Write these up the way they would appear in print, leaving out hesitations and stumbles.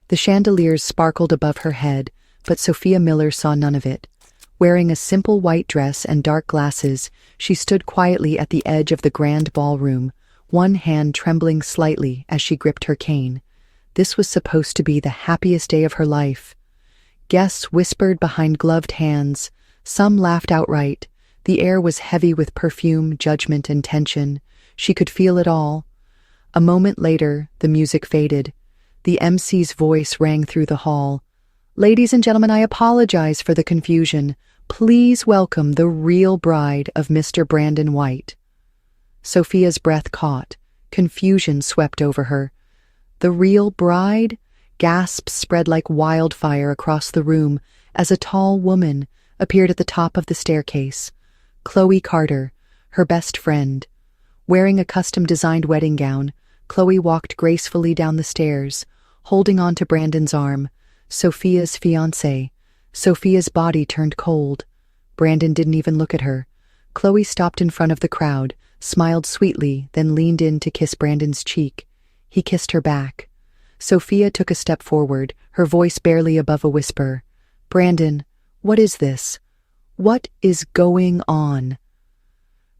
The chandeliers sparkled above her head, but Sophia Miller saw none of it. Wearing a simple white dress and dark glasses, she stood quietly at the edge of the grand ballroom, one hand trembling slightly as she gripped her cane. This was supposed to be the happiest day of her life. Guests whispered behind gloved hands. Some laughed outright. The air was heavy with perfume, judgment, and tension. She could feel it all. A moment later, the music faded. The MC's voice rang through the hall. "Ladies and gentlemen, I apologize for the confusion. Please welcome the real bride of Mr. Brandon White." Sophia's breath caught. Confusion swept over her. The real bride? Gasps spread like wildfire across the room as a tall woman appeared at the top of the staircase. Chloe Carter, her best friend. Wearing a custom-designed wedding gown, Chloe walked gracefully down the stairs, holding on to Brandon's arm. Sophia's fiancé. Sophia's body turned cold. Brandon didn't even look at her. Chloe stopped in front of the crowd, smiled sweetly, then leaned in to kiss Brandon's cheek. He kissed her back. Sophia took a step forward, her voice barely above a whisper. "Brandon, what is this? What is going on?"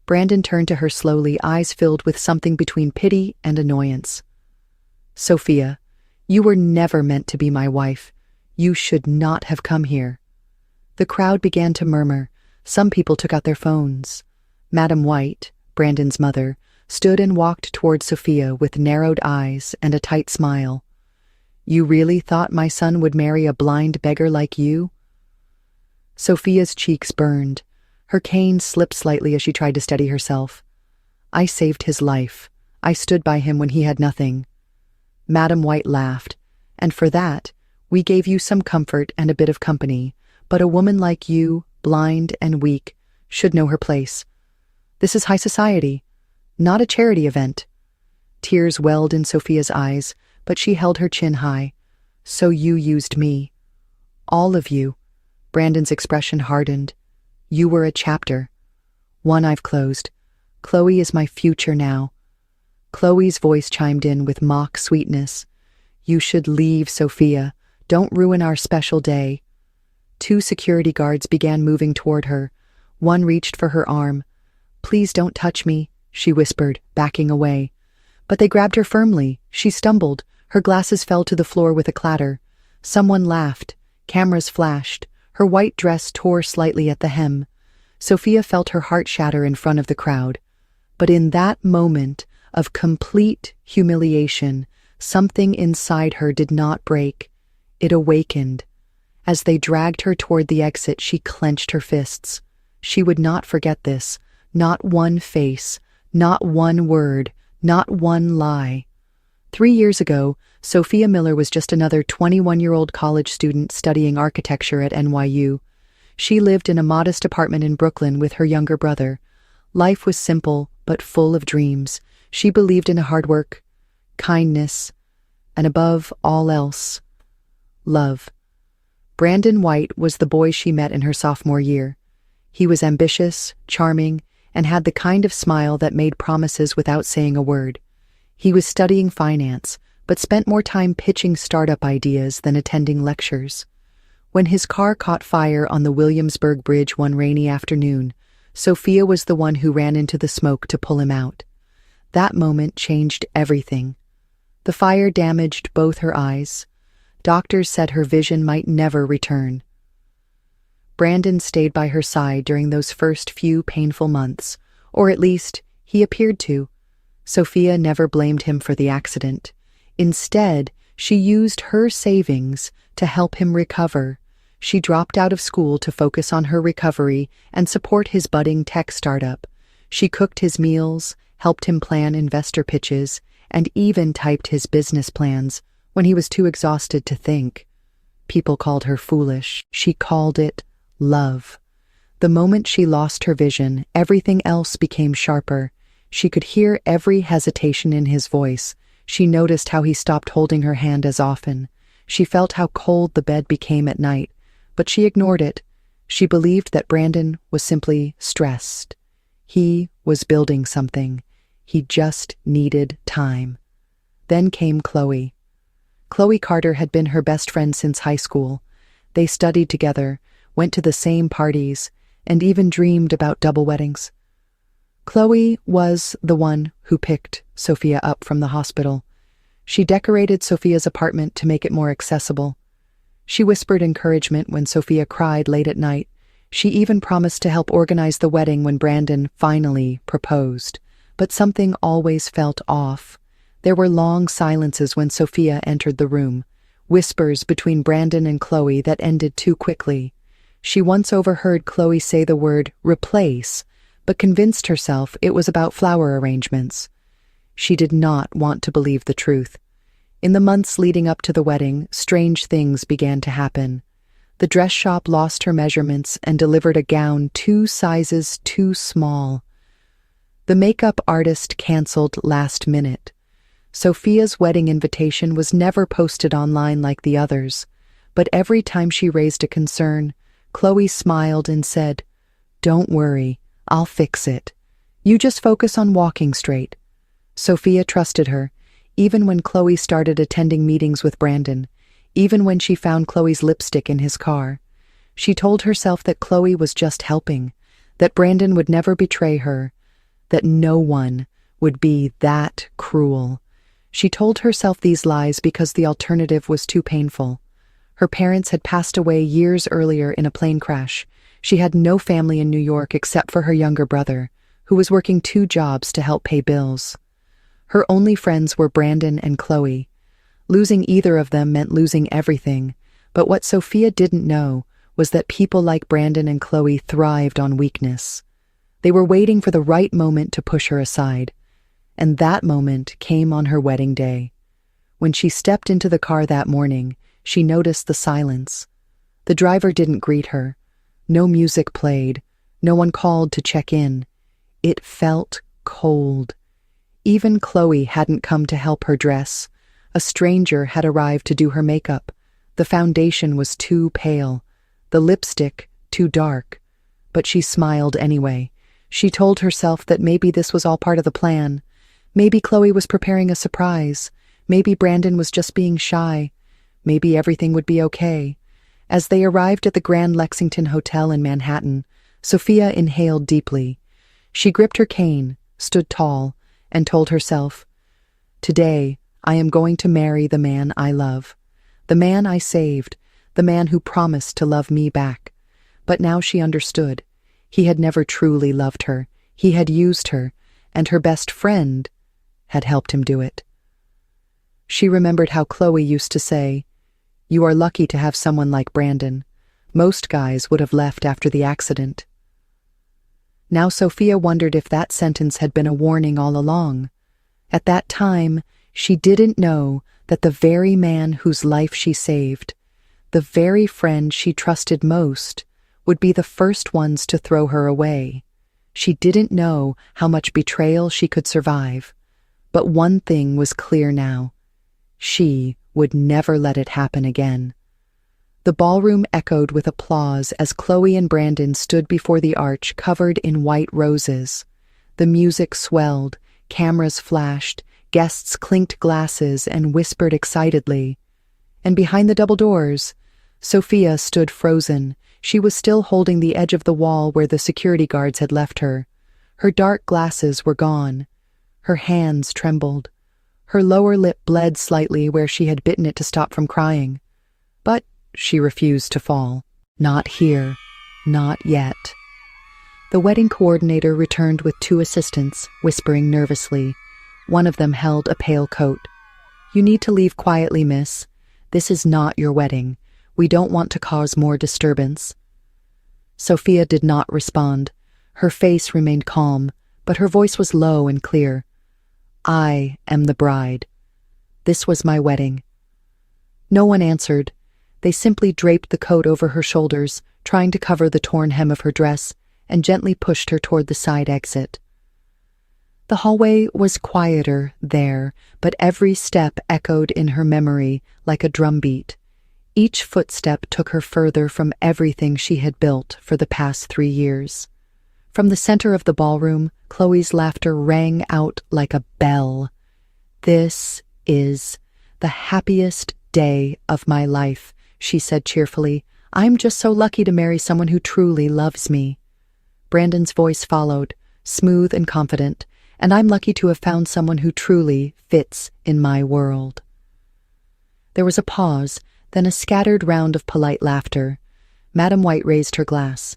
Brandon turned to her slowly, eyes filled with something between pity and annoyance. "Sophia, you were never meant to be my wife. You should not have come here." The crowd began to murmur. Some people took out their phones. Madam White, Brandon's mother, stood and walked toward Sophia with narrowed eyes and a tight smile. "You really thought my son would marry a blind beggar like you?" Sophia's cheeks burned. Her cane slipped slightly as she tried to steady herself. "I saved his life. I stood by him when he had nothing." Madam White laughed. "And for that, we gave you some comfort and a bit of company, but a woman like you, blind and weak, should know her place. This is high society, not a charity event." Tears welled in Sophia's eyes, but she held her chin high. "So you used me. All of you." Brandon's expression hardened. "You were a chapter. One I've closed. Chloe is my future now." Chloe's voice chimed in with mock sweetness. "You should leave, Sophia. Don't ruin our special day." Two security guards began moving toward her. One reached for her arm. "Please don't touch me," she whispered, backing away. But they grabbed her firmly. She stumbled. Her glasses fell to the floor with a clatter. Someone laughed. Cameras flashed. Her white dress tore slightly at the hem. Sophia felt her heart shatter in front of the crowd. But in that moment of complete humiliation, something inside her did not break. It awakened. As they dragged her toward the exit, she clenched her fists. She would not forget this. Not one face, not one word, not one lie. 3 years ago, Sophia Miller was just another 21-year-old college student studying architecture at NYU. She lived in a modest apartment in Brooklyn with her younger brother. Life was simple, but full of dreams. She believed in hard work, kindness, and above all else, love. Brandon White was the boy she met in her sophomore year. He was ambitious, charming, and had the kind of smile that made promises without saying a word. He was studying finance, but spent more time pitching startup ideas than attending lectures. When his car caught fire on the Williamsburg Bridge one rainy afternoon, Sophia was the one who ran into the smoke to pull him out. That moment changed everything. The fire damaged both her eyes. Doctors said her vision might never return. Brandon stayed by her side during those first few painful months, or at least, he appeared to. Sophia never blamed him for the accident. Instead, she used her savings to help him recover. She dropped out of school to focus on her recovery and support his budding tech startup. She cooked his meals, helped him plan investor pitches, and even typed his business plans when he was too exhausted to think. People called her foolish. She called it love. The moment she lost her vision, everything else became sharper. She could hear every hesitation in his voice. She noticed how he stopped holding her hand as often. She felt how cold the bed became at night, but she ignored it. She believed that Brandon was simply stressed. He was building something. He just needed time. Then came Chloe. Chloe Carter had been her best friend since high school. They studied together, went to the same parties, and even dreamed about double weddings. Chloe was the one who picked Sophia up from the hospital. She decorated Sophia's apartment to make it more accessible. She whispered encouragement when Sophia cried late at night. She even promised to help organize the wedding when Brandon finally proposed. But something always felt off. There were long silences when Sophia entered the room, whispers between Brandon and Chloe that ended too quickly. She once overheard Chloe say the word replace, but convinced herself it was about flower arrangements. She did not want to believe the truth. In the months leading up to the wedding, strange things began to happen. The dress shop lost her measurements and delivered a gown 2 sizes too small. The makeup artist canceled last minute. Sophia's wedding invitation was never posted online like the others, but every time she raised a concern, Chloe smiled and said, "Don't worry, I'll fix it. You just focus on walking straight." Sophia trusted her, even when Chloe started attending meetings with Brandon, even when she found Chloe's lipstick in his car. She told herself that Chloe was just helping, that Brandon would never betray her, that no one would be that cruel. She told herself these lies because the alternative was too painful. Her parents had passed away years earlier in a plane crash. She had no family in New York except for her younger brother, who was working 2 jobs to help pay bills. Her only friends were Brandon and Chloe. Losing either of them meant losing everything, but what Sophia didn't know was that people like Brandon and Chloe thrived on weakness. They were waiting for the right moment to push her aside, and that moment came on her wedding day. When she stepped into the car that morning, she noticed the silence. The driver didn't greet her. No music played. No one called to check in. It felt cold. Even Chloe hadn't come to help her dress. A stranger had arrived to do her makeup. The foundation was too pale, the lipstick too dark. But she smiled anyway. She told herself that maybe this was all part of the plan. Maybe Chloe was preparing a surprise. Maybe Brandon was just being shy. Maybe everything would be okay. As they arrived at the Grand Lexington Hotel in Manhattan, Sophia inhaled deeply. She gripped her cane, stood tall, and told herself, "Today, I am going to marry the man I love. The man I saved, the man who promised to love me back." But now she understood. He had never truly loved her. He had used her, and her best friend had helped him do it. She remembered how Chloe used to say, "You are lucky to have someone like Brandon. Most guys would have left after the accident." Now Sophia wondered if that sentence had been a warning all along. At that time, she didn't know that the very man whose life she saved, the very friend she trusted most, would be the first ones to throw her away. She didn't know how much betrayal she could survive. But one thing was clear now. She would never let it happen again. The ballroom echoed with applause as Chloe and Brandon stood before the arch covered in white roses. The music swelled, cameras flashed, guests clinked glasses and whispered excitedly. And behind the double doors, Sophia stood frozen. She was still holding the edge of the wall where the security guards had left her. Her dark glasses were gone. Her hands trembled. Her lower lip bled slightly where she had bitten it to stop from crying. But she refused to fall. Not here. Not yet. The wedding coordinator returned with 2 assistants, whispering nervously. One of them held a pale coat. "You need to leave quietly, miss. This is not your wedding. We don't want to cause more disturbance." Sophia did not respond. Her face remained calm, but her voice was low and clear. "I am the bride. This was my wedding." No one answered. They simply draped the coat over her shoulders, trying to cover the torn hem of her dress, and gently pushed her toward the side exit. The hallway was quieter there, but every step echoed in her memory like a drumbeat. Each footstep took her further from everything she had built for the past 3 years. From the center of the ballroom, Chloe's laughter rang out like a bell. "This is the happiest day of my life," she said cheerfully. "I'm just so lucky to marry someone who truly loves me." Brandon's voice followed, smooth and confident, "And I'm lucky to have found someone who truly fits in my world." There was a pause, then a scattered round of polite laughter. Madam White raised her glass.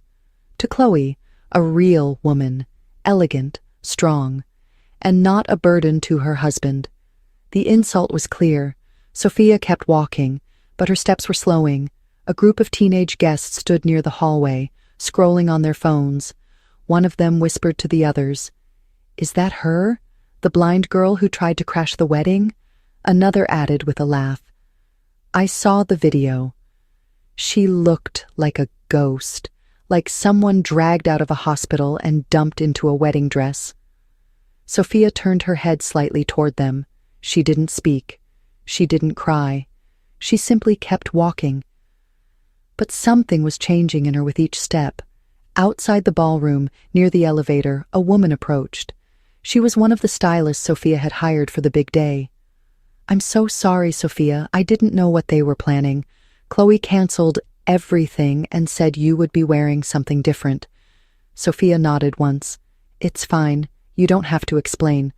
To Chloe, a real woman, elegant, strong, and not a burden to her husband. The insult was clear. Sophia kept walking, but her steps were slowing. A group of teenage guests stood near the hallway, scrolling on their phones. One of them whispered to the others, "Is that her? The blind girl who tried to crash the wedding?" Another added with a laugh, "I saw the video. She looked like a ghost, like someone dragged out of a hospital and dumped into a wedding dress." Sophia turned her head slightly toward them. She didn't speak. She didn't cry. She simply kept walking. But something was changing in her with each step. Outside the ballroom, near the elevator, a woman approached. She was one of the stylists Sophia had hired for the big day. "I'm so sorry, Sophia. I didn't know what they were planning. Chloe canceled everything and said you would be wearing something different." Sophia nodded once. "It's fine. You don't have to explain."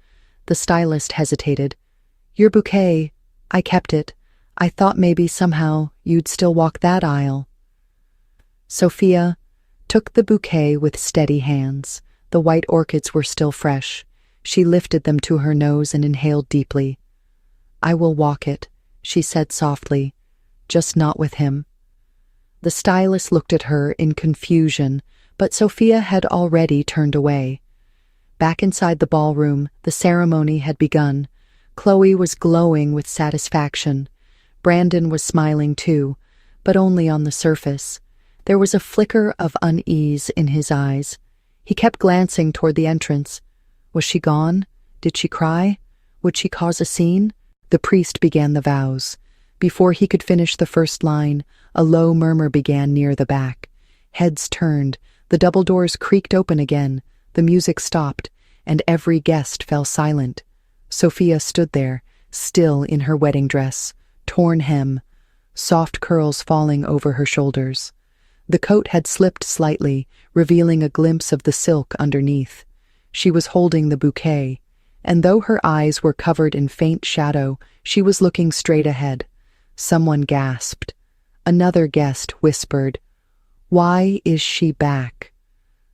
The stylist hesitated. "Your bouquet, I kept it. I thought maybe somehow you'd still walk that aisle." Sophia took the bouquet with steady hands. The white orchids were still fresh. She lifted them to her nose and inhaled deeply. "I will walk it," she said softly, "just not with him." The stylist looked at her in confusion, but Sophia had already turned away. Back inside the ballroom, the ceremony had begun. Chloe was glowing with satisfaction. Brandon was smiling too, but only on the surface. There was a flicker of unease in his eyes. He kept glancing toward the entrance. Was she gone? Did she cry? Would she cause a scene? The priest began the vows. Before he could finish the first line, a low murmur began near the back. Heads turned, the double doors creaked open again, the music stopped, and every guest fell silent. Sophia stood there, still in her wedding dress, torn hem, soft curls falling over her shoulders. The coat had slipped slightly, revealing a glimpse of the silk underneath. She was holding the bouquet, and though her eyes were covered in faint shadow, she was looking straight ahead. Someone gasped. Another guest whispered, "Why is she back?"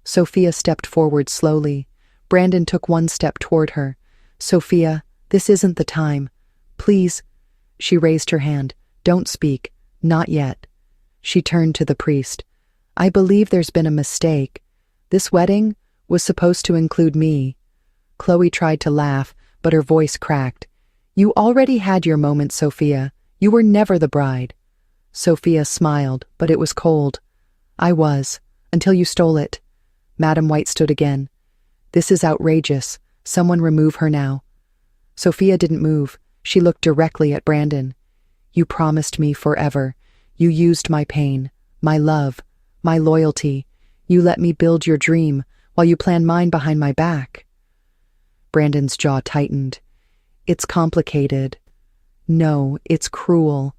Sophia stepped forward slowly. Brandon took one step toward her. "Sophia, this isn't the time. Please." She raised her hand. "Don't speak. Not yet." She turned to the priest. "I believe there's been a mistake. This wedding was supposed to include me." Chloe tried to laugh, but her voice cracked. "You already had your moment, Sophia. You were never the bride." Sophia smiled, but it was cold. "I was, until you stole it." Madam White stood again. "This is outrageous. Someone remove her now." Sophia didn't move. She looked directly at Brandon. "You promised me forever. You used my pain, my love, my loyalty. You let me build your dream, while you planned mine behind my back." Brandon's jaw tightened. "It's complicated." "No, it's cruel."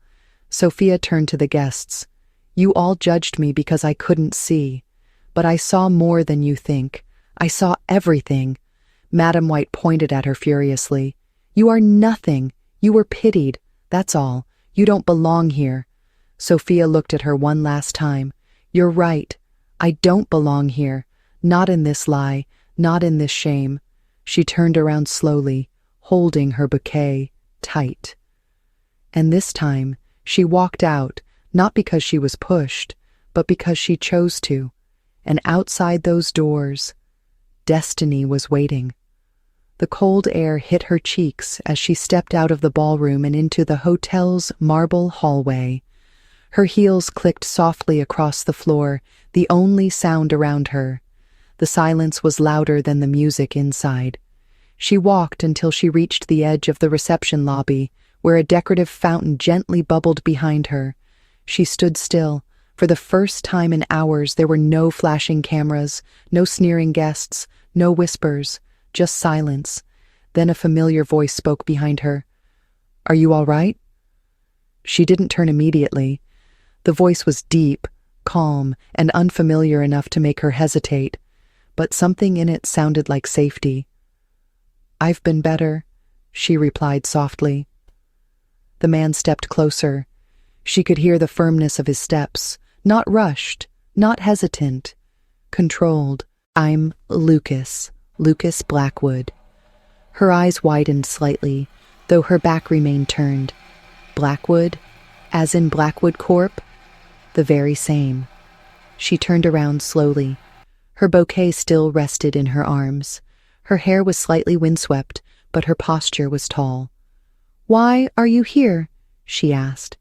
Sophia turned to the guests. "You all judged me because I couldn't see. But I saw more than you think. I saw everything." Madam White pointed at her furiously. "You are nothing. You were pitied. That's all. You don't belong here." Sophia looked at her one last time. "You're right. I don't belong here. Not in this lie. Not in this shame." She turned around slowly, holding her bouquet tight. And this time, she walked out, not because she was pushed, but because she chose to. And outside those doors, destiny was waiting. The cold air hit her cheeks as she stepped out of the ballroom and into the hotel's marble hallway. Her heels clicked softly across the floor, the only sound around her. The silence was louder than the music inside. She walked until she reached the edge of the reception lobby, where a decorative fountain gently bubbled behind her. She stood still. For the first time in hours, there were no flashing cameras, no sneering guests, no whispers, just silence. Then a familiar voice spoke behind her. "Are you all right?" She didn't turn immediately. The voice was deep, calm, and unfamiliar enough to make her hesitate, but something in it sounded like safety. "I've been better," she replied softly. The man stepped closer. She could hear the firmness of his steps, not rushed, not hesitant, controlled. "I'm Lucas Blackwood." Her eyes widened slightly, though her back remained turned. "Blackwood? As in Blackwood Corp?" "The very same." She turned around slowly. Her bouquet still rested in her arms. Her hair was slightly windswept, but her posture was tall. "Why are you here?" she asked.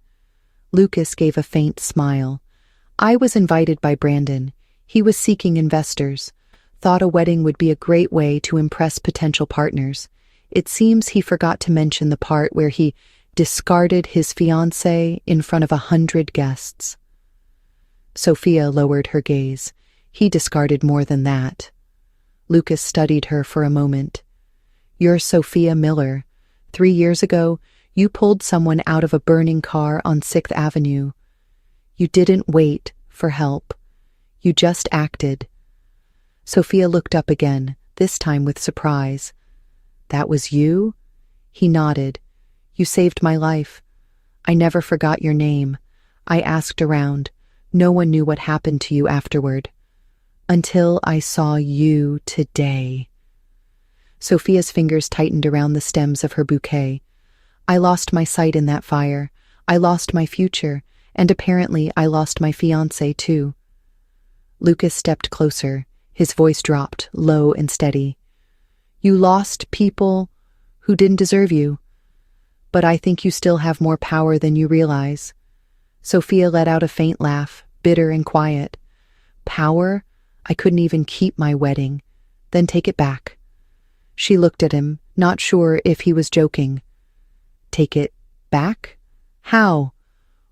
Lucas gave a faint smile. "I was invited by Brandon. He was seeking investors. Thought a wedding would be a great way to impress potential partners. It seems he forgot to mention the part where he discarded his fiancée in front of 100 guests." Sophia lowered her gaze. "He discarded more than that." Lucas studied her for a moment. "You're Sophia Miller. 3 years ago, you pulled someone out of a burning car on 6th Avenue. You didn't wait for help. You just acted." Sophia looked up again, this time with surprise. "That was you?" He nodded. "You saved my life. I never forgot your name. I asked around. No one knew what happened to you afterward. Until I saw you today." Sophia's fingers tightened around the stems of her bouquet. "I lost my sight in that fire. I lost my future, and apparently I lost my fiancé too." Lucas stepped closer. His voice dropped, low and steady. "You lost people who didn't deserve you. But I think you still have more power than you realize." Sophia let out a faint laugh, bitter and quiet. "Power? I couldn't even keep my wedding. Then take it back." She looked at him, not sure if he was joking. "Take it back? How?"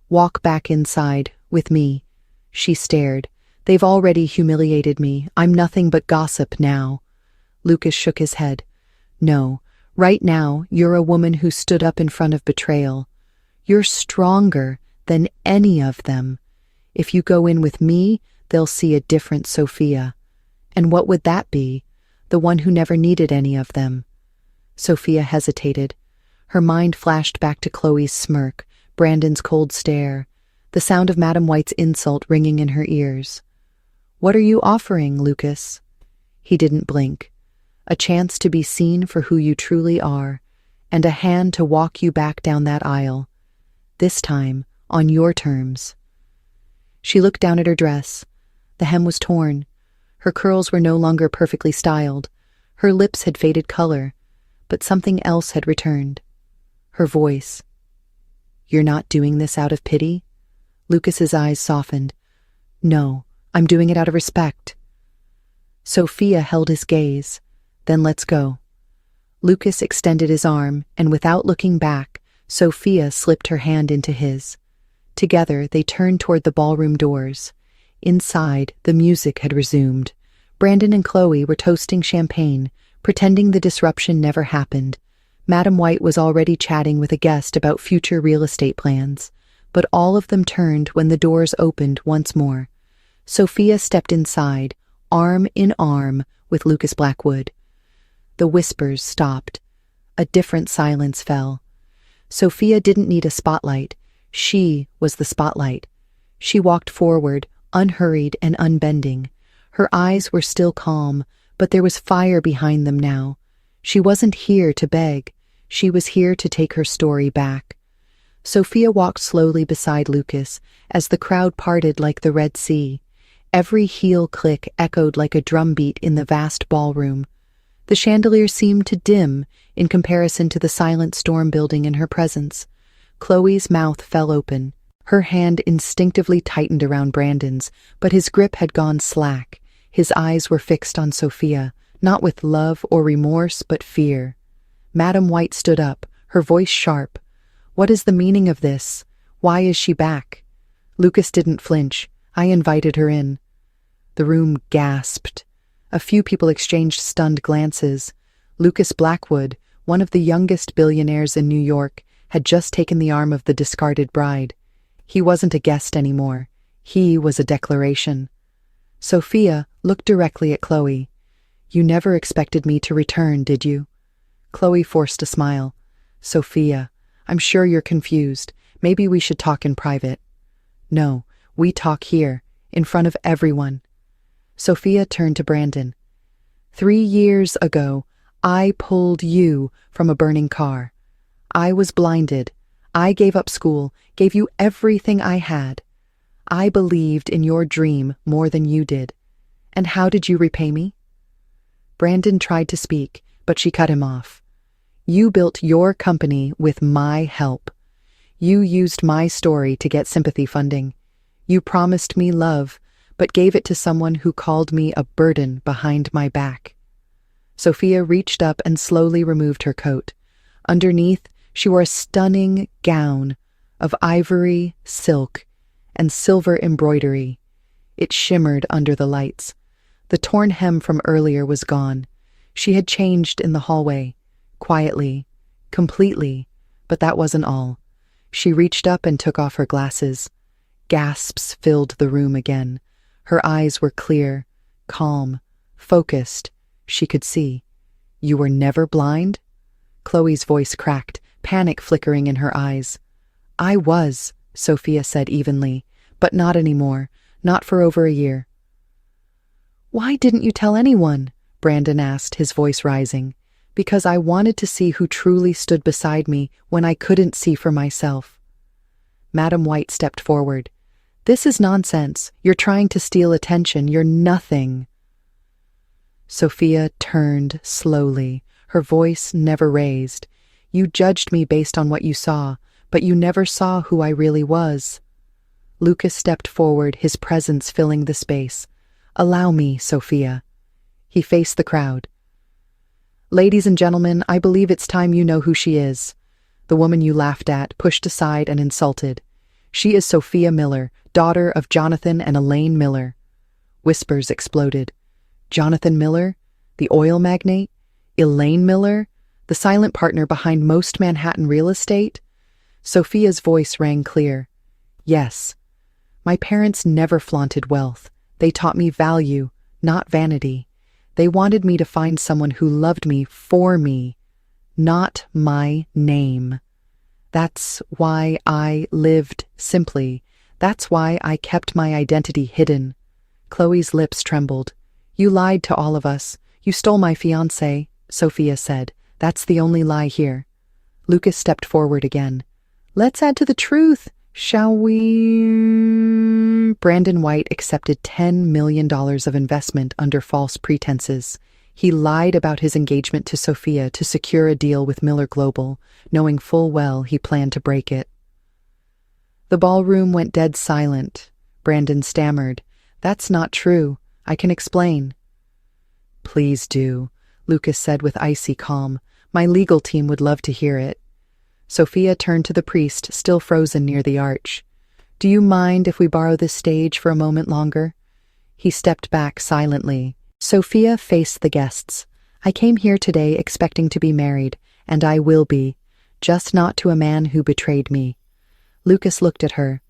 "Walk back inside, with me." She stared. "They've already humiliated me. I'm nothing but gossip now." Lucas shook his head. "No, right now you're a woman who stood up in front of betrayal. You're stronger than any of them. If you go in with me, they'll see a different Sophia. And what would that be? The one who never needed any of them." Sophia hesitated. Her mind flashed back to Chloe's smirk, Brandon's cold stare, the sound of Madam White's insult ringing in her ears. "What are you offering, Lucas?" He didn't blink. "A chance to be seen for who you truly are, and a hand to walk you back down that aisle. This time, on your terms." She looked down at her dress. The hem was torn. Her curls were no longer perfectly styled. Her lips had faded color, but something else had returned. Her voice. "You're not doing this out of pity?" Lucas's eyes softened. "No, I'm doing it out of respect." Sophia held his gaze. "Then let's go." Lucas extended his arm, and without looking back, Sophia slipped her hand into his. Together, they turned toward the ballroom doors. Inside, the music had resumed. Brandon and Chloe were toasting champagne, pretending the disruption never happened. Madam White was already chatting with a guest about future real estate plans, but all of them turned when the doors opened once more. Sophia stepped inside, arm in arm with Lucas Blackwood. The whispers stopped. A different silence fell. Sophia didn't need a spotlight. She was the spotlight. She walked forward, unhurried and unbending. Her eyes were still calm, but there was fire behind them now. She wasn't here to beg. She was here to take her story back. Sophia walked slowly beside Lucas as the crowd parted like the Red Sea. Every heel click echoed like a drumbeat in the vast ballroom. The chandelier seemed to dim in comparison to the silent storm building in her presence. Chloe's mouth fell open. Her hand instinctively tightened around Brandon's, but his grip had gone slack. His eyes were fixed on Sophia, not with love or remorse, but fear. Madam White stood up, her voice sharp. "What is the meaning of this? Why is she back?" Lucas didn't flinch. "I invited her in." The room gasped. A few people exchanged stunned glances. Lucas Blackwood, one of the youngest billionaires in New York, had just taken the arm of the discarded bride. He wasn't a guest anymore. He was a declaration. Sophia looked directly at Chloe. "You never expected me to return, did you?" Chloe forced a smile. "Sophia, I'm sure you're confused. Maybe we should talk in private." "No, we talk here, in front of everyone." Sophia turned to Brandon. 3 years ago, I pulled you from a burning car. I was blinded. I gave up school, gave you everything I had. I believed in your dream more than you did. And how did you repay me?" Brandon tried to speak, but she cut him off. "You built your company with my help. You used my story to get sympathy funding. You promised me love, but gave it to someone who called me a burden behind my back." Sophia reached up and slowly removed her coat. Underneath, she wore a stunning gown of ivory, silk, and silver embroidery. It shimmered under the lights. The torn hem from earlier was gone. She had changed in the hallway, quietly, completely, but that wasn't all. She reached up and took off her glasses. Gasps filled the room again. Her eyes were clear, calm, focused. She could see. "You were never blind?" Chloe's voice cracked, panic flickering in her eyes. "I was," Sophia said evenly, "but not anymore, not for over a year." "Why didn't you tell anyone?" Brandon asked, his voice rising. "Because I wanted to see who truly stood beside me when I couldn't see for myself." Madam White stepped forward. "This is nonsense. You're trying to steal attention. You're nothing." Sophia turned slowly, her voice never raised. "You judged me based on what you saw, but you never saw who I really was." Lucas stepped forward, his presence filling the space. "Allow me, Sophia." He faced the crowd. "Ladies and gentlemen, I believe it's time you know who she is. The woman you laughed at, pushed aside, and insulted. She is Sophia Miller, daughter of Jonathan and Elaine Miller." Whispers exploded. Jonathan Miller? The oil magnate? Elaine Miller? The silent partner behind most Manhattan real estate? Sophia's voice rang clear. "Yes. My parents never flaunted wealth. They taught me value, not vanity. They wanted me to find someone who loved me for me, not my name. That's why I lived simply. That's why I kept my identity hidden." Chloe's lips trembled. "You lied to all of us. You stole my fiancé," Sophia said. "That's the only lie here." Lucas stepped forward again. "Let's add to the truth, shall we?" Brandon White accepted $10 million of investment under false pretenses. He lied about his engagement to Sophia to secure a deal with Miller Global, knowing full well he planned to break it. The ballroom went dead silent. Brandon stammered. "That's not true. I can explain." "Please do," Lucas said with icy calm. "My legal team would love to hear it." Sophia turned to the priest, still frozen near the arch. "Do you mind if we borrow this stage for a moment longer?" He stepped back silently. Sophia faced the guests. "I came here today expecting to be married, and I will be, just not to a man who betrayed me." Lucas looked at her.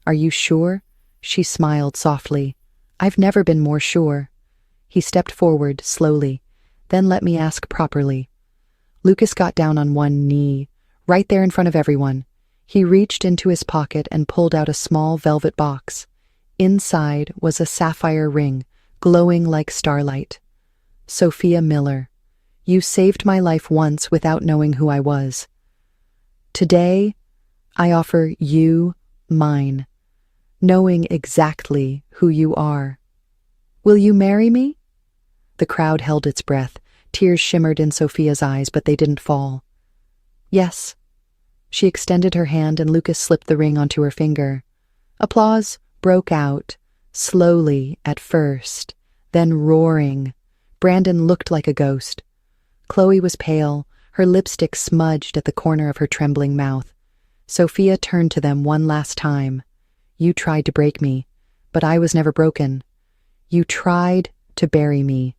"Are you sure?" She smiled softly. "I've never been more sure." He stepped forward, slowly. "Then let me ask properly." Lucas got down on one knee, right there in front of everyone. He reached into his pocket and pulled out a small velvet box. Inside was a sapphire ring, glowing like starlight. "Sophia Miller, you saved my life once without knowing who I was. Today, I offer you mine, knowing exactly who you are. Will you marry me?" The crowd held its breath. Tears shimmered in Sophia's eyes, but they didn't fall. "Yes." She extended her hand and Lucas slipped the ring onto her finger. Applause broke out, slowly at first, then roaring. Brandon looked like a ghost. Chloe was pale, her lipstick smudged at the corner of her trembling mouth. Sophia turned to them one last time. "You tried to break me, but I was never broken. You tried to bury me,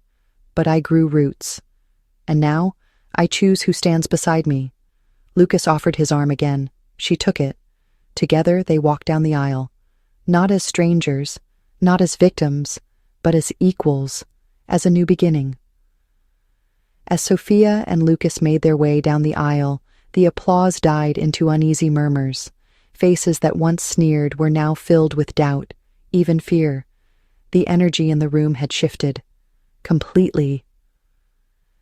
but I grew roots. And now I choose who stands beside me." Lucas offered his arm again. She took it. Together they walked down the aisle. Not as strangers, not as victims, but as equals, as a new beginning. As Sophia and Lucas made their way down the aisle, the applause died into uneasy murmurs. Faces that once sneered were now filled with doubt, even fear. The energy in the room had shifted. Completely.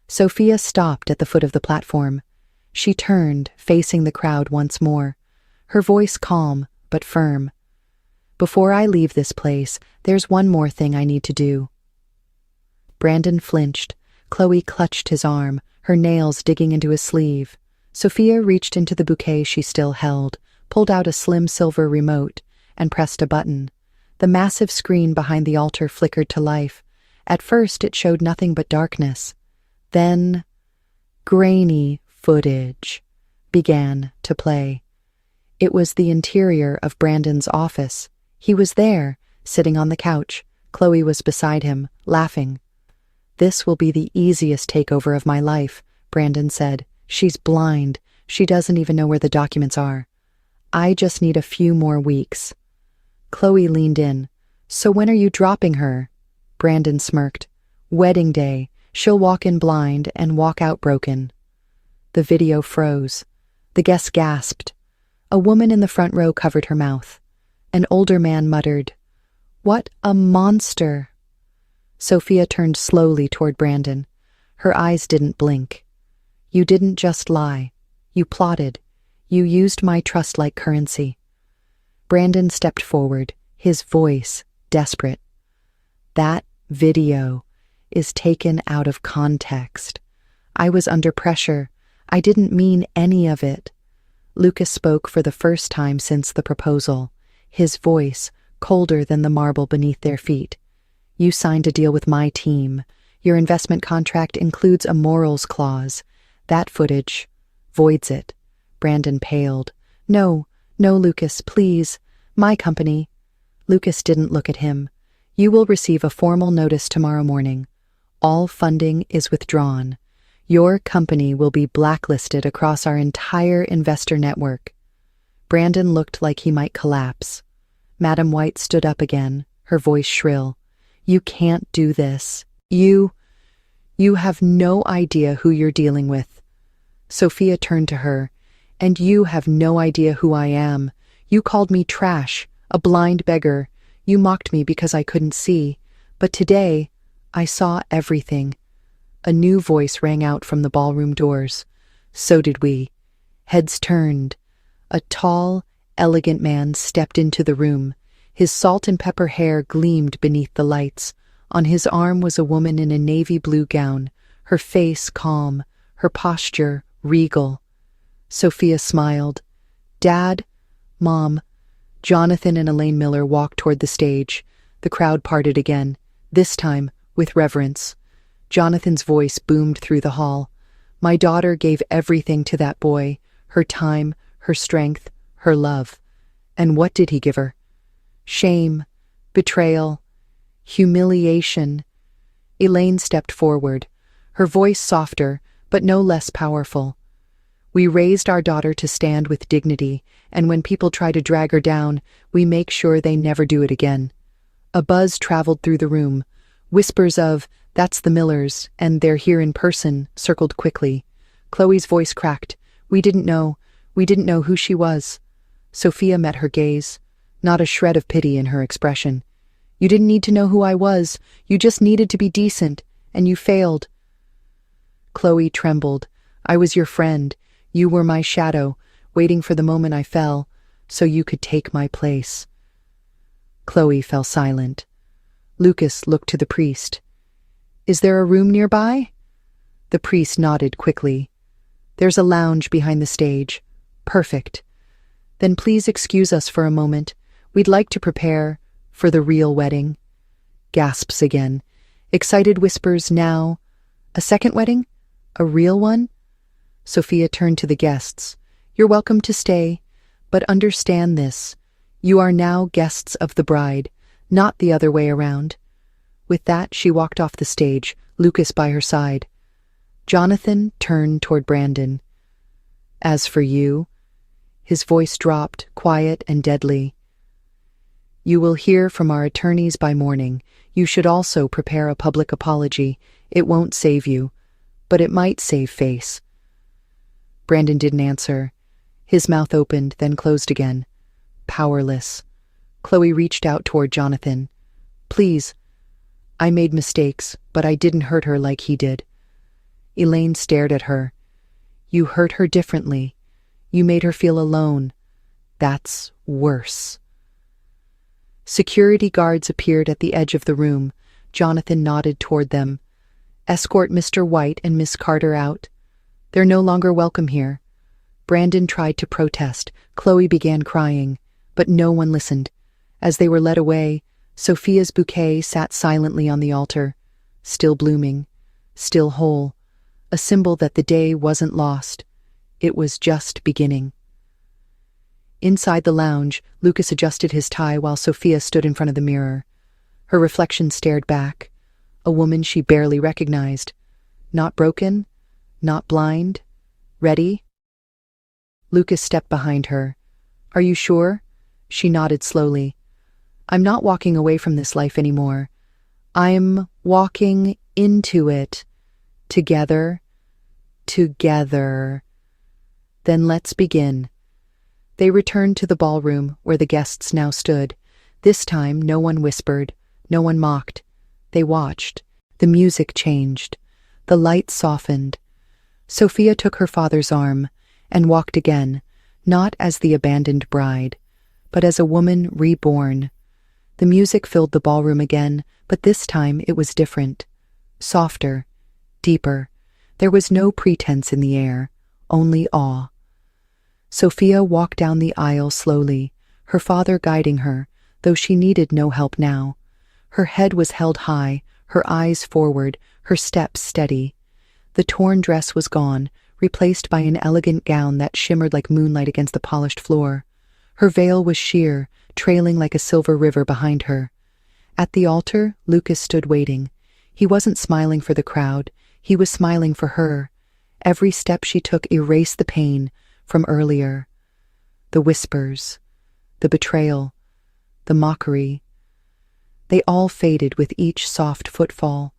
Sophia stopped at the foot of the platform. She turned, facing the crowd once more, her voice calm but firm. "Before I leave this place, there's one more thing I need to do." Brandon flinched. Chloe clutched his arm, her nails digging into his sleeve. Sophia reached into the bouquet she still held, pulled out a slim silver remote, and pressed a button. The massive screen behind the altar flickered to life. At first it showed nothing but darkness. Then, grainy footage began to play. It was the interior of Brandon's office. He was there, sitting on the couch. Chloe was beside him, laughing. "This will be the easiest takeover of my life," Brandon said. "She's blind. She doesn't even know where the documents are. I just need a few more weeks." Chloe leaned in. "So when are you dropping her?" Brandon smirked. "Wedding day. She'll walk in blind and walk out broken." The video froze. The guests gasped. A woman in the front row covered her mouth. An older man muttered, "What a monster!" Sophia turned slowly toward Brandon. Her eyes didn't blink. "You didn't just lie. You plotted. You used my trust like currency." Brandon stepped forward, his voice desperate. "That video is taken out of context. I was under pressure. I didn't mean any of it." Lucas spoke for the first time since the proposal, his voice colder than the marble beneath their feet. "You signed a deal with my team. Your investment contract includes a morals clause. That footage voids it." Brandon paled. No, Lucas, please. My company." Lucas didn't look at him. "You will receive a formal notice tomorrow morning. All funding is withdrawn. Your company will be blacklisted across our entire investor network." Brandon looked like he might collapse. Madam White stood up again, her voice shrill. "You can't do this. You have no idea who you're dealing with." Sophia turned to her. "And you have no idea who I am. You called me trash, a blind beggar. You mocked me because I couldn't see. But today, I saw everything." A new voice rang out from the ballroom doors. "So did we." Heads turned. A tall, elegant man stepped into the room. His salt and pepper hair gleamed beneath the lights. On his arm was a woman in a navy blue gown, her face calm, her posture regal. Sophia smiled. "Dad, Mom." Jonathan and Elaine Miller walked toward the stage. The crowd parted again, this time with reverence. Jonathan's voice boomed through the hall. "My daughter gave everything to that boy, her time, her strength, her love. And what did he give her? Shame, betrayal, humiliation." Elaine stepped forward, her voice softer, but no less powerful. "We raised our daughter to stand with dignity, and when people try to drag her down, we make sure they never do it again." A buzz traveled through the room. Whispers of, "That's the Millers, and they're here in person," circled quickly. Chloe's voice cracked. We didn't know who she was." Sophia met her gaze, not a shred of pity in her expression. "You didn't need to know who I was. You just needed to be decent, and you failed." Chloe trembled. "I was your friend. You were my shadow, waiting for the moment I fell, so you could take my place." Chloe fell silent. Lucas looked to the priest. "Is there a room nearby?" The priest nodded quickly. "There's a lounge behind the stage." "Perfect. Then please excuse us for a moment. We'd like to prepare for the real wedding." Gasps again. Excited whispers now. "A second wedding? A real one?" Sophia turned to the guests. "You're welcome to stay, but understand this. You are now guests of the bride, not the other way around." With that, she walked off the stage, Lucas by her side. Jonathan turned toward Brandon. As for you, his voice dropped, quiet and deadly, you will hear from our attorneys by morning. You should also prepare a public apology. It won't save you, but it might save face. Brandon didn't answer. His mouth opened, then closed again. Powerless. Chloe reached out toward Jonathan. Please. I made mistakes, but I didn't hurt her like he did. Elaine stared at her. You hurt her differently. You made her feel alone. That's worse. Security guards appeared at the edge of the room. Jonathan nodded toward them. Escort Mr. White and Miss Carter out. They're no longer welcome here. Brandon tried to protest. Chloe began crying, but no one listened. As they were led away, Sophia's bouquet sat silently on the altar, still blooming, still whole, a symbol that the day wasn't lost. It was just beginning. Inside the lounge, Lucas adjusted his tie while Sophia stood in front of the mirror. Her reflection stared back, a woman she barely recognized. Not broken, not blind, ready. Lucas stepped behind her. Are you sure? She nodded slowly. I'm not walking away from this life anymore. I'm walking into it. Together. Together. Then let's begin. They returned to the ballroom where the guests now stood. This time no one whispered, no one mocked. They watched. The music changed. The light softened. Sophia took her father's arm and walked again, not as the abandoned bride, but as a woman reborn. The music filled the ballroom again, but this time it was different. Softer, deeper. There was no pretense in the air, only awe. Sophia walked down the aisle slowly, her father guiding her, though she needed no help now. Her head was held high, her eyes forward, her steps steady. The torn dress was gone, replaced by an elegant gown that shimmered like moonlight against the polished floor. Her veil was sheer, trailing like a silver river behind her. At the altar, Lucas stood waiting. He wasn't smiling for the crowd, he was smiling for her. Every step she took erased the pain from earlier. The whispers, the betrayal, the mockery. They all faded with each soft footfall.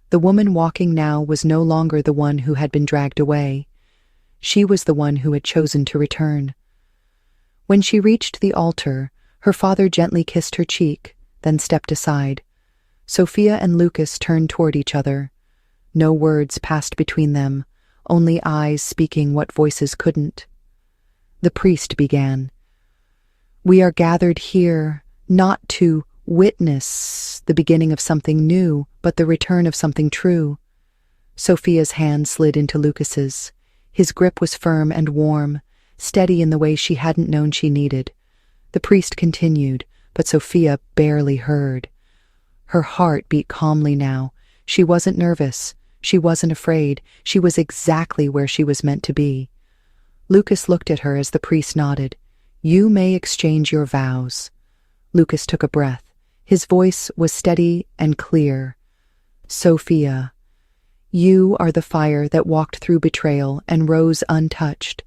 The woman walking now was no longer the one who had been dragged away. She was the one who had chosen to return. When she reached the altar, her father gently kissed her cheek, then stepped aside. Sophia and Lucas turned toward each other. No words passed between them, only eyes speaking what voices couldn't. The priest began. We are gathered here not to witness the beginning of something new, but the return of something true. Sophia's hand slid into Lucas's. His grip was firm and warm, steady in the way she hadn't known she needed. The priest continued, but Sophia barely heard. Her heart beat calmly now. She wasn't nervous. She wasn't afraid. She was exactly where she was meant to be. Lucas looked at her as the priest nodded. You may exchange your vows. Lucas took a breath. His voice was steady and clear. Sophia, you are the fire that walked through betrayal and rose untouched.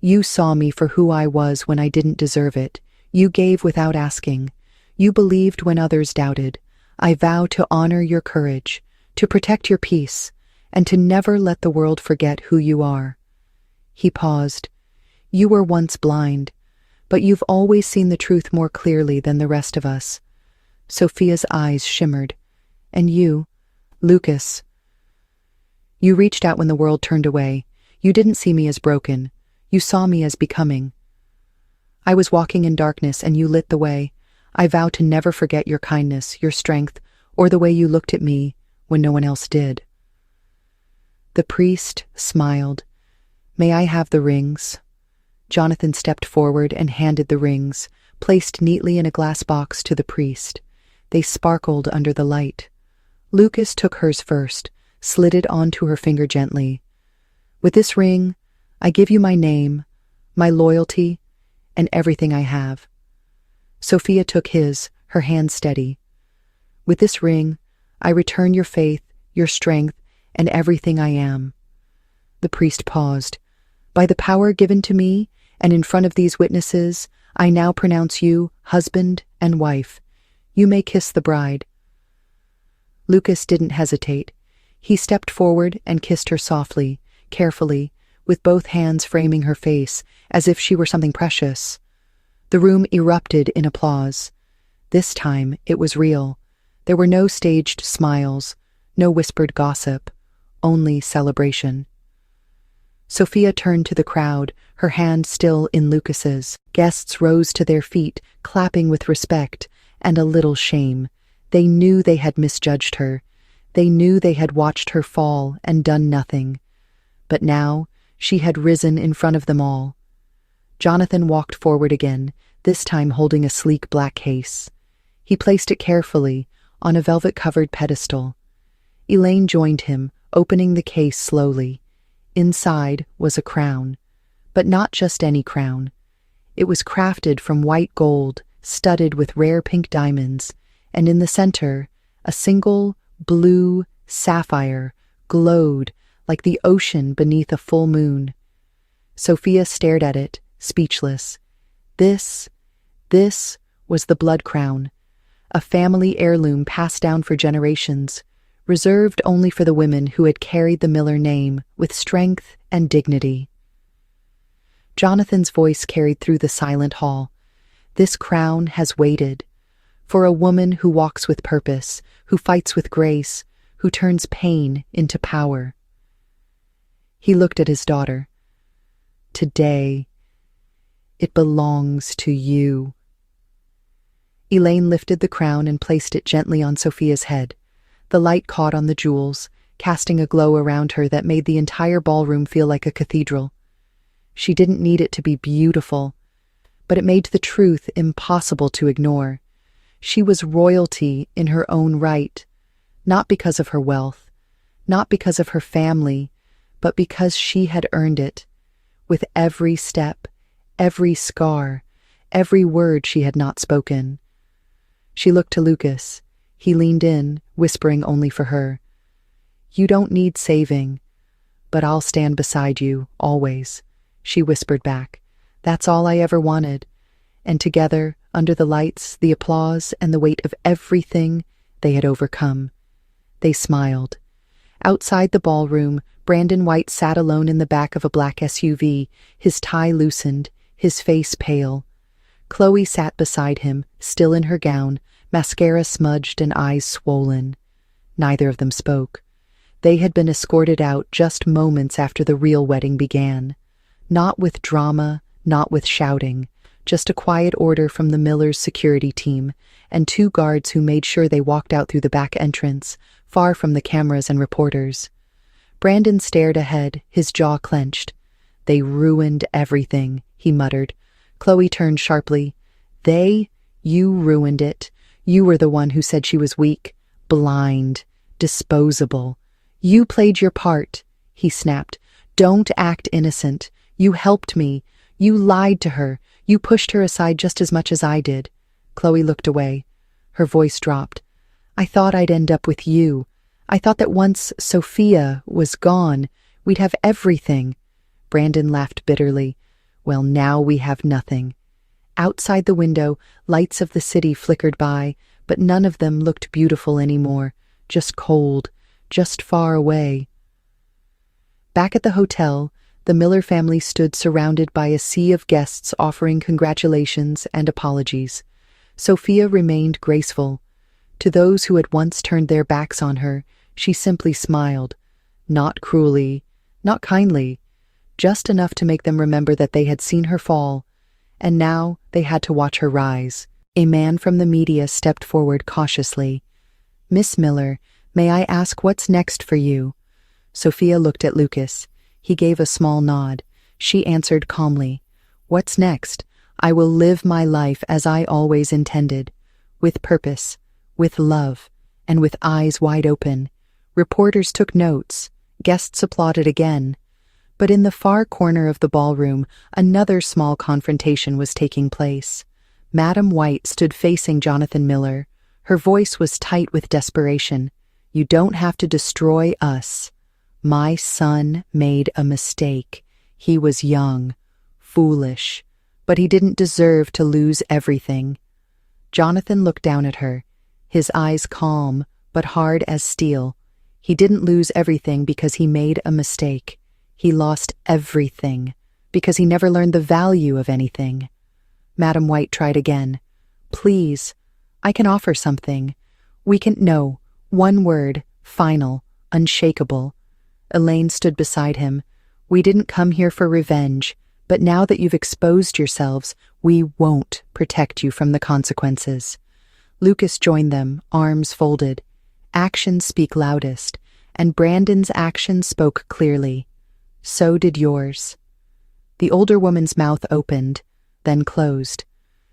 You saw me for who I was when I didn't deserve it. You gave without asking. You believed when others doubted. I vow to honor your courage, to protect your peace, and to never let the world forget who you are. He paused. You were once blind, but you've always seen the truth more clearly than the rest of us. Sophia's eyes shimmered. And you, Lucas, you reached out when the world turned away. You didn't see me as broken. You saw me as becoming. I was walking in darkness and you lit the way. I vow to never forget your kindness, your strength, or the way you looked at me when no one else did. The priest smiled. May I have the rings? Jonathan stepped forward and handed the rings, placed neatly in a glass box, to the priest. They sparkled under the light. Lucas took hers first, slid it onto her finger gently. With this ring, I give you my name, my loyalty, and everything I have. Sophia took his, her hand steady. With this ring, I return your faith, your strength, and everything I am. The priest paused. By the power given to me, and in front of these witnesses, I now pronounce you husband and wife. You may kiss the bride." Lucas didn't hesitate. He stepped forward and kissed her softly, carefully, with both hands framing her face, as if she were something precious. The room erupted in applause. This time it was real. There were no staged smiles, no whispered gossip, only celebration. Sophia turned to the crowd, her hand still in Lucas's. Guests rose to their feet, clapping with respect and a little shame. They knew they had misjudged her. They knew they had watched her fall and done nothing. But now she had risen in front of them all. Jonathan walked forward again, this time holding a sleek black case. He placed it carefully on a velvet-covered pedestal. Elaine joined him, opening the case slowly. Inside was a crown, but not just any crown. It was crafted from white gold, studded with rare pink diamonds, and in the center, a single blue sapphire glowed like the ocean beneath a full moon. Sophia stared at it, speechless. This was the blood crown, a family heirloom passed down for generations, reserved only for the women who had carried the Miller name with strength and dignity. Jonathan's voice carried through the silent hall. This crown has waited for a woman who walks with purpose, who fights with grace, who turns pain into power. He looked at his daughter. Today, it belongs to you. Elaine lifted the crown and placed it gently on Sophia's head. The light caught on the jewels, casting a glow around her that made the entire ballroom feel like a cathedral. She didn't need it to be beautiful, but it made the truth impossible to ignore. She was royalty in her own right, not because of her wealth, not because of her family, but because she had earned it. With every step, every scar, every word she had not spoken. She looked to Lucas. He leaned in, whispering only for her. "You don't need saving, but I'll stand beside you, always," she whispered back. "That's all I ever wanted." And together, under the lights, the applause, and the weight of everything they had overcome, they smiled. Outside the ballroom, Brandon White sat alone in the back of a black SUV, his tie loosened, his face pale. Chloe sat beside him, still in her gown, mascara smudged and eyes swollen. Neither of them spoke. They had been escorted out just moments after the real wedding began. Not with drama, not with shouting, just a quiet order from the Millers' security team, and 2 guards who made sure they walked out through the back entrance, far from the cameras and reporters. Brandon stared ahead, his jaw clenched. "They ruined everything," he muttered. Chloe turned sharply. You ruined it. You were the one who said she was weak, blind, disposable. You played your part," he snapped. "Don't act innocent. You helped me. You lied to her. You pushed her aside just as much as I did." Chloe looked away. Her voice dropped. "I thought I'd end up with you. I thought that once Sophia was gone, we'd have everything." Brandon laughed bitterly. "Well, now we have nothing." Outside the window, lights of the city flickered by, but none of them looked beautiful anymore, just cold, just far away. Back at the hotel, the Miller family stood surrounded by a sea of guests offering congratulations and apologies. Sophia remained graceful. To those who had once turned their backs on her, she simply smiled, not cruelly, not kindly, just enough to make them remember that they had seen her fall, and now they had to watch her rise. A man from the media stepped forward cautiously. "Miss Miller, may I ask what's next for you?" Sophia looked at Lucas. He gave a small nod. She answered calmly, "What's next? I will live my life as I always intended, with purpose, with love, and with eyes wide open." Reporters took notes. Guests applauded again. But in the far corner of the ballroom, another small confrontation was taking place. Madam White stood facing Jonathan Miller. Her voice was tight with desperation. "You don't have to destroy us. My son made a mistake. He was young, foolish, but he didn't deserve to lose everything. Jonathan looked down at her, his eyes calm but hard as steel. He didn't lose everything because he made a mistake. He lost everything because he never learned the value of anything. Madam White tried again. Please, I can offer something. We can— No, one word, final, unshakable. Elaine stood beside him. We didn't come here for revenge, but now that you've exposed yourselves, we won't protect you from the consequences. Lucas joined them, arms folded. Actions speak loudest, and Brandon's actions spoke clearly. So did yours. The older woman's mouth opened, then closed.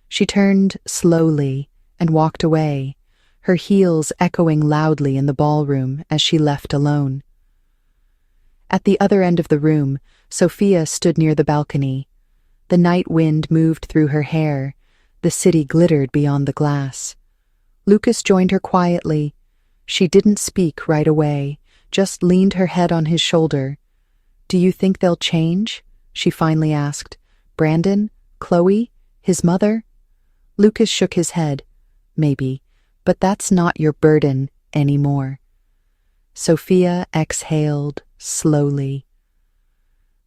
She turned slowly and walked away, her heels echoing loudly in the ballroom as she left alone. At the other end of the room, Sophia stood near the balcony. The night wind moved through her hair. The city glittered beyond the glass. Lucas joined her quietly. She didn't speak right away, just leaned her head on his shoulder. Do you think they'll change? She finally asked. Brandon? Chloe? His mother? Lucas shook his head. Maybe, but that's not your burden anymore. Sophia exhaled slowly.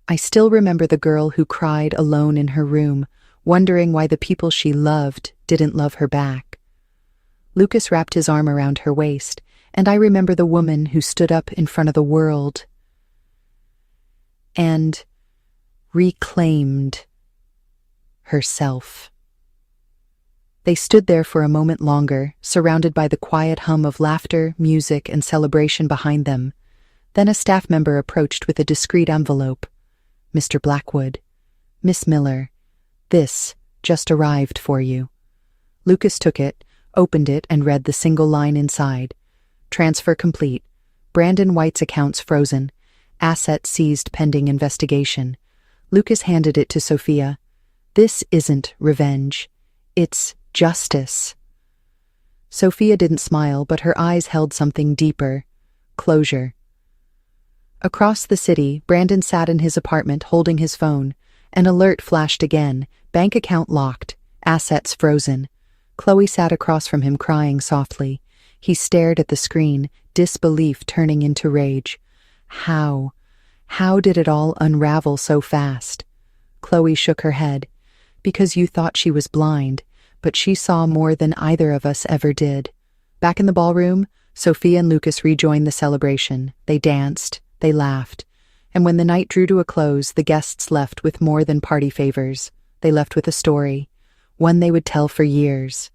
I still remember the girl who cried alone in her room, wondering why the people she loved didn't love her back. Lucas wrapped his arm around her waist, and I remember the woman who stood up in front of the world and reclaimed herself. They stood there for a moment longer, surrounded by the quiet hum of laughter, music, and celebration behind them. Then a staff member approached with a discreet envelope. Mr. Blackwood. Miss Miller. This just arrived for you. Lucas took it, opened it, and read the single line inside. Transfer complete. Brandon White's accounts frozen. Assets seized pending investigation. Lucas handed it to Sophia. This isn't revenge. It's justice. Sophia didn't smile, but her eyes held something deeper. Closure. Across the city, Brandon sat in his apartment holding his phone. An alert flashed again. Bank account locked. Assets frozen. Chloe sat across from him crying softly. He stared at the screen, disbelief turning into rage. How? How did it all unravel so fast? Chloe shook her head. Because you thought she was blind, but she saw more than either of us ever did. Back in the ballroom, Sophia and Lucas rejoined the celebration. They danced, they laughed, and when the night drew to a close, the guests left with more than party favors. They left with a story, one they would tell for years.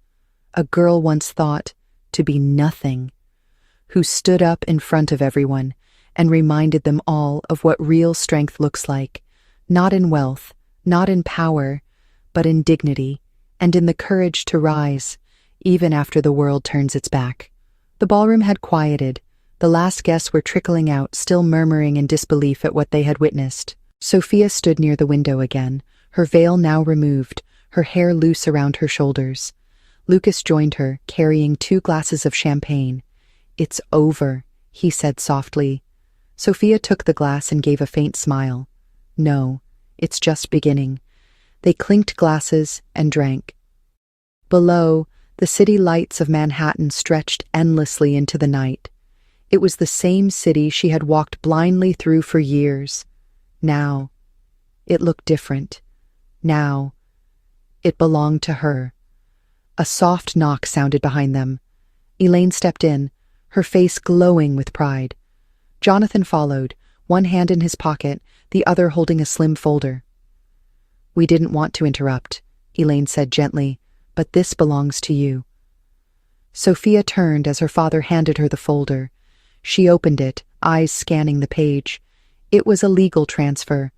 A girl once thought to be nothing, who stood up in front of everyone and reminded them all of what real strength looks like, not in wealth, not in power, but in dignity, and in the courage to rise, even after the world turns its back. The ballroom had quieted. The last guests were trickling out, still murmuring in disbelief at what they had witnessed. Sophia stood near the window again, her veil now removed, her hair loose around her shoulders. Lucas joined her, carrying 2 glasses of champagne. It's over, he said softly. Sophia took the glass and gave a faint smile. No, it's just beginning. They clinked glasses and drank. Below, the city lights of Manhattan stretched endlessly into the night. It was the same city she had walked blindly through for years. Now, it looked different. Now, it belonged to her. A soft knock sounded behind them. Elaine stepped in, her face glowing with pride. Jonathan followed, one hand in his pocket, the other holding a slim folder. We didn't want to interrupt, Elaine said gently, but this belongs to you. Sophia turned as her father handed her the folder. She opened it, eyes scanning the page. It was a legal transfer.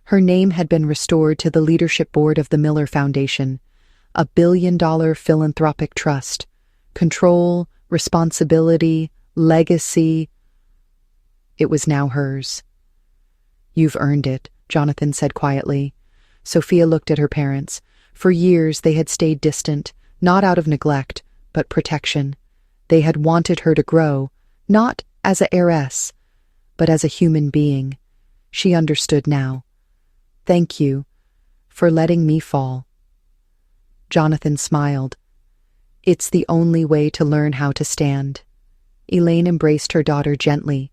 Her name had been restored to the leadership board of the Miller Foundation, a $1 billion philanthropic trust. Control, responsibility, legacy. It was now hers. You've earned it, Jonathan said quietly. Sophia looked at her parents. For years they had stayed distant, not out of neglect, but protection. They had wanted her to grow, not as an heiress, but as a human being. She understood now. Thank you for letting me fall." Jonathan smiled. "It's the only way to learn how to stand." Elaine embraced her daughter gently.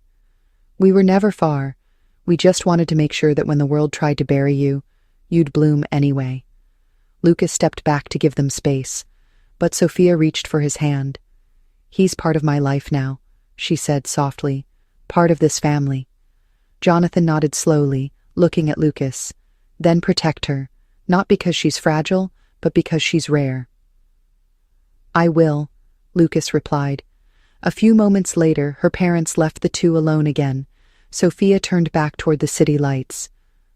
"We were never far. We just wanted to make sure that when the world tried to bury you, you'd bloom anyway." Lucas stepped back to give them space, but Sophia reached for his hand. "He's part of my life now," she said softly. "Part of this family." Jonathan nodded slowly, looking at Lucas. "Then protect her, not because she's fragile, but because she's rare." "I will," Lucas replied. A few moments later, her parents left the two alone again. Sophia turned back toward the city lights.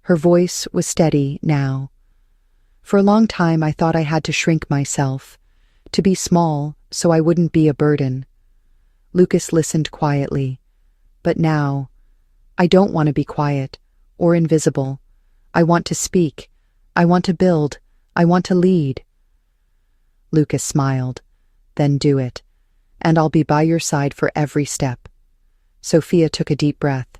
Her voice was steady now. "For a long time I thought I had to shrink myself, to be small so I wouldn't be a burden." Lucas listened quietly. "But now, I don't want to be quiet or invisible. I want to speak. I want to build. I want to lead." Lucas smiled. "Then do it, and I'll be by your side for every step." Sophia took a deep breath.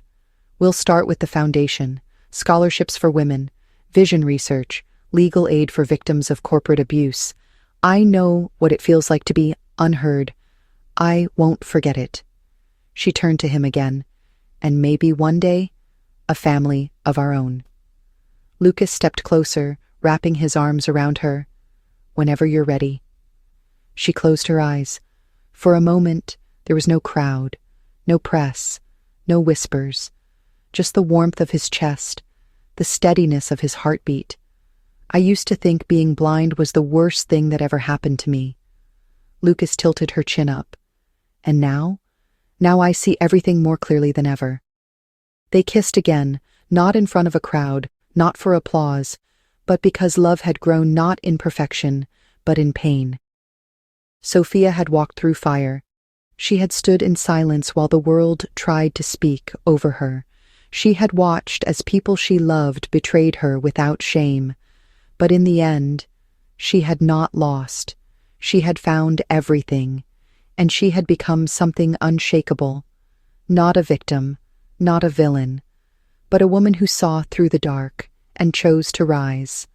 "We'll start with the foundation: scholarships for women, vision research, legal aid for victims of corporate abuse. I know what it feels like to be unheard. I won't forget it." She turned to him again. "And maybe one day, a family of our own." Lucas stepped closer, wrapping his arms around her. "Whenever you're ready." She closed her eyes. For a moment, there was no crowd, no press, no whispers, just the warmth of his chest, the steadiness of his heartbeat. "I used to think being blind was the worst thing that ever happened to me." Lucas tilted her chin up. "And now? Now I see everything more clearly than ever." They kissed again, not in front of a crowd, not for applause, but because love had grown not in perfection, but in pain. Sophia had walked through fire. She had stood in silence while the world tried to speak over her. She had watched as people she loved betrayed her without shame. But in the end, she had not lost. She had found everything, and she had become something unshakable. Not a victim, not a villain, but a woman who saw through the dark and chose to rise.